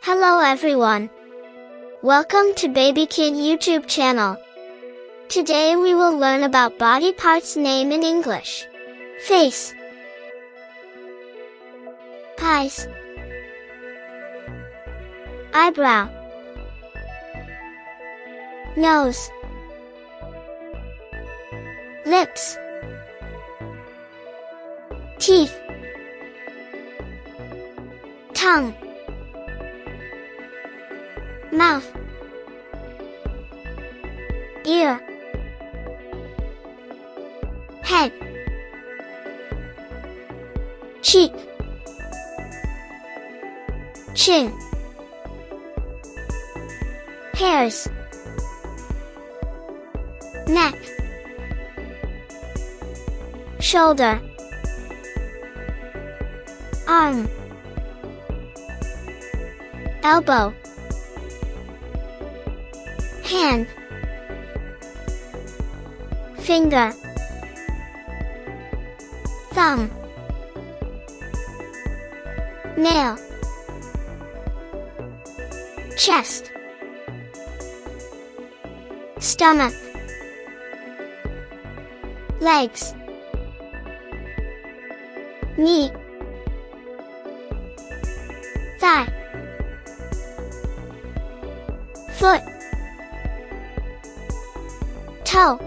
Hello everyone. Welcome to Baby Kid YouTube channel. Today we will learn about body parts name in English. Face, eyes, eyebrow, nose, lips, teeth, tongue, mouth, ear, head, cheek, chin, hairs, neck, shoulder, arm, elbow, hand, finger, thumb, nail, chest, stomach, legs, knee, thigh, foot, toe,